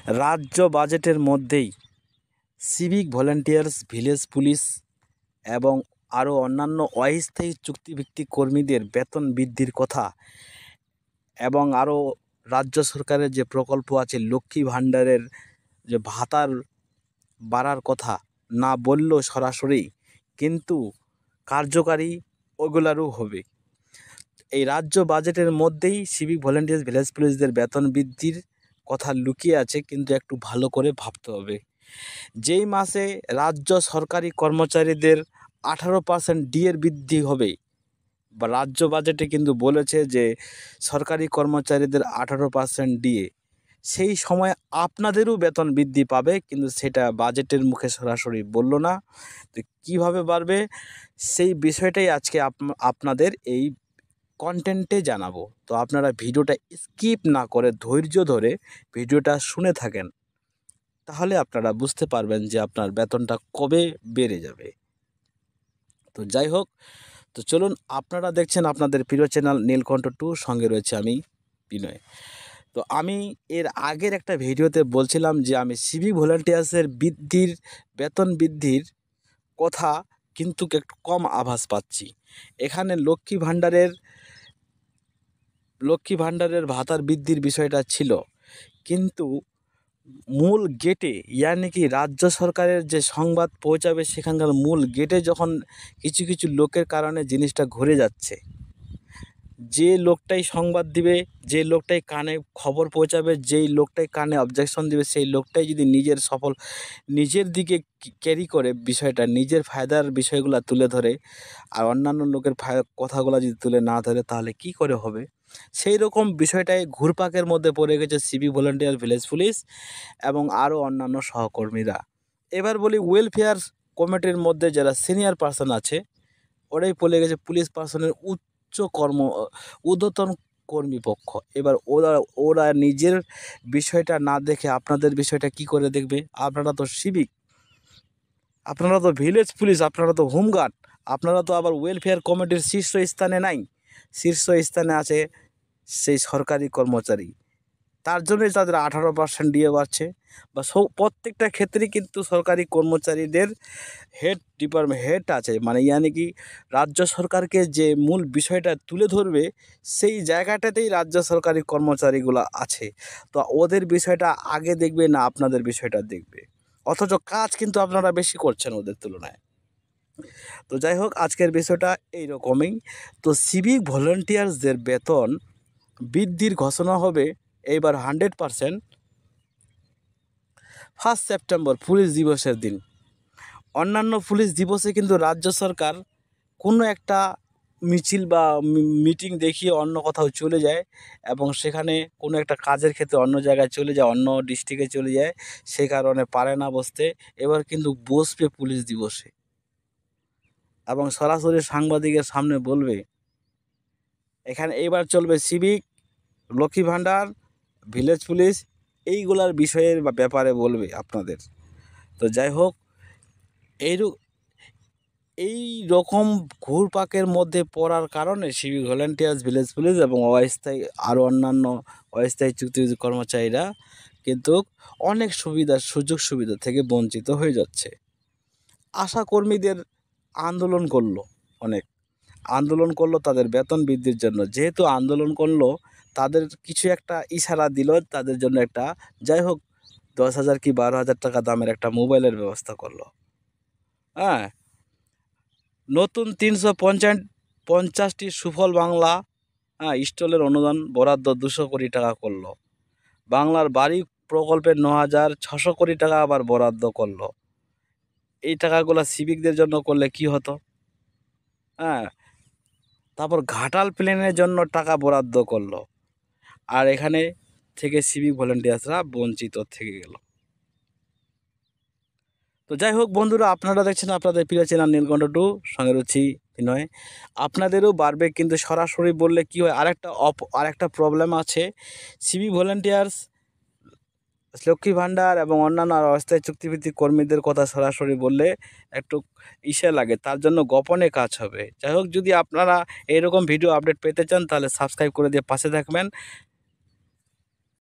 রাজ্য বাজেটের মধ্যেই সিভিক ভলেন্টিয়ার্স, ভিলেজ পুলিশ এবং আরও অন্যান্য অস্থায়ী চুক্তিভিত্তিক কর্মীদের বেতন বৃদ্ধির কথা এবং আরও রাজ্য সরকারের যে প্রকল্প আছে লক্ষ্মী ভাণ্ডারের যে ভাতার বাড়ার কথা না বললেও সরাসরি কিন্তু কার্যকারী ওগুলারও হবে। এই রাজ্য বাজেটের মধ্যেই সিভিক ভলেন্টিয়ার্স, ভিলেজ পুলিশদের বেতন বৃদ্ধির কথা লুকিয়ে আছে, কিন্তু একটু ভালো করে ভাবতে হবে। যেই মাসে রাজ্য সরকারি কর্মচারীদের 18% ডিএর বৃদ্ধি হবে, বা রাজ্য বাজেটে কিন্তু বলেছে যে সরকারি কর্মচারীদের 18% ডিএ, সেই সময় আপনাদেরও বেতন বৃদ্ধি পাবে, কিন্তু সেটা বাজেটের মুখে সরাসরি বলল না। তো কীভাবে বাড়বে সেই বিষয়টাই আজকে আপনাদের এই কন্টেন্টে জানাবো। তো আপনারা ভিডিওটা স্কিপ না করে ধৈর্য ধরে ভিডিওটা শুনে থাকেন, তাহলে আপনারা বুঝতে পারবেন যে আপনার বেতনটা কবে বেড়ে যাবে। তো যাই হোক, তো চলুন, আপনারা দেখছেন আপনাদের প্রিয় চ্যানেল নীলকণ্ঠ 2, সঙ্গে রয়েছে আমি বিনয়। তো আমি এর আগের একটা ভিডিওতে বলছিলাম যে আমি সিভিক ভলেন্টিয়ার্সের বেতন বৃদ্ধির কথা কিন্তু একটু কম আভাস পাচ্ছি। এখানে লক্ষ্মী ভাণ্ডারের ভাতার বৃদ্ধির বিষয়টা ছিল, কিন্তু মূল গেটে, ইয়ানি কি রাজ্য সরকারের যে সংবাদ পৌঁছাবে সেখানকার মূল গেটে যখন কিছু কিছু লোকের কারণে জিনিসটা ঘুরে যাচ্ছে, যে লোকটাই সংবাদ দিবে, যে লোকটাই কানে খবর পৌঁছাবে, যেই লোকটাই কানে অবজেকশন দিবে, সেই লোকটাই যদি নিজের দিকে ক্যারি করে বিষয়টা, নিজের ফায়দার বিষয়গুলো তুলে ধরে, আর অন্যান্য লোকের কথাগুলো যদি তুলে না ধরে, তাহলে কি করে হবে? সেই রকম বিষয়টাই ঘুরপাকের মধ্যে পড়ে গেছে সিভিক ভলেন্টিয়ার, ভিলেজ পুলিশ এবং আরও অন্যান্য সহকর্মীরা। এবার বলি, ওয়েলফেয়ার কমিটির মধ্যে যারা সিনিয়র পার্সন আছে, ওরাই পড়ে গেছে পুলিশ পার্সনের ঊর্ধ্বতন কর্মীপক্ষ। এবার ওরা নিজের বিষয়টা না দেখে আপনাদের বিষয়টা কি করে দেখবে? আপনারা তো সিভিক, আপনারা তো ভিলেজ পুলিশ, আপনারা তো হোমগার্ড, আপনারা তো আবার ওয়েলফেয়ার কমিটির শীর্ষস্থানে নাই, শীর্ষস্থানে আছে সেই সরকারি কর্মচারী। তার জন্যই তাদের 18% ডিএ বাড়ছে। বা প্রত্যেকটা ক্ষেত্রেই কিন্তু সরকারি কর্মচারীদের হেড আছে, মানে ইয়ানি কি রাজ্য সরকারকে যে মূল বিষয়টা তুলে ধরবে, সেই জায়গাটাতেই রাজ্য সরকারি কর্মচারীগুলো আছে। তো ওদের বিষয়টা আগে দেখবে না আপনাদের বিষয়টা দেখবে, অথচ কাজ কিন্তু আপনারা বেশি করছেন ওদের তুলনায়। তো যাই হোক, আজকের বিষয়টা এই রকমই। তো সিভিক ভলেন্টিয়ার্সদের বেতন বৃদ্ধির ঘোষণা হবে এইবার 100% 1 সেপ্টেম্বর পুলিশ দিবসের দিন। অন্যান্য পুলিশ দিবসে কিন্তু রাজ্য সরকার কোনো একটা মিছিল বা মিটিং দেখিয়ে অন্য কোথাও চলে যায়, এবং সেখানে কোনো একটা কাজের ক্ষেত্রে অন্য জায়গায় চলে যায়, অন্য ডিস্ট্রিক্টে চলে যায়, সে কারণে পারে না বসতে। এবার কিন্তু বসবে পুলিশ দিবসে এবং সরাসরি সাংবাদিকের সামনে বলবে। এখানে এইবার চলবে civic, Lakshmi Bhandar, village police, এইগুলার বিষয়ের বা ব্যাপারে বলবে আপনাদের। তো যাই হোক, এই রকম ঘুরপাকের মধ্যে পড়ার কারণে সিভিক ভলেন্টিয়ার্স, ভিলেজ পুলিশ এবং আরও অন্যান্য অস্থায়ী চুক্তিভিত্তিক কর্মচারীরা কিন্তু অনেক সুযোগ সুবিধা থেকে বঞ্চিত হয়ে যাচ্ছে। আশা কর্মীদের আন্দোলন করলো তাদের বেতন বৃদ্ধির জন্য। যেহেতু আন্দোলন করলো, তাদের কিছু একটা ইশারা দিল, তাদের জন্য একটা, যাই হোক, 10,000 কি 12,000 টাকা দামের একটা মোবাইলের ব্যবস্থা করলো। হ্যাঁ, নতুন 350টি সুফল বাংলা স্টলের অনুদান বরাদ্দ 200 কোটি টাকা করলো। বাংলার বাড়ি প্রকল্পের 9,600 কোটি টাকা আবার বরাদ্দ করলো। এই টাকাগুলো সিভিকদের জন্য করলে কি হতো? তারপর ঘাটাল প্লেনের জন্য টাকা বরাদ্দ করলো, আর এখানে থেকে সিভিক ভলেন্টিয়ার্সরা বঞ্চিত থেকে গেল। তো যাই হোক বন্ধুরা, আপনারা দেখছেন আপনাদের প্রিয় চ্যানেল নীলকণ্ঠ 2, সঙ্গে রয়েছি বিনয়। আপনাদেরও বাড়বে, কিন্তু সরাসরি বললে কি হয়, আরেকটা প্রবলেম আছে। সিভিক ভলেন্টিয়ার্স, লক্ষ্মী ভাণ্ডার এবং অন্যান্য অস্থায়ী চুক্তিভিত্তিক কর্মীদের কথা সরাসরি বললে একটু লাগে, তার জন্য গোপনে কাজ হবে। যাই হোক, যদি আপনারা এইরকম ভিডিও আপডেট পেতে চান, তাহলে সাবস্ক্রাইব করে দিয়ে পাশে থাকবেন।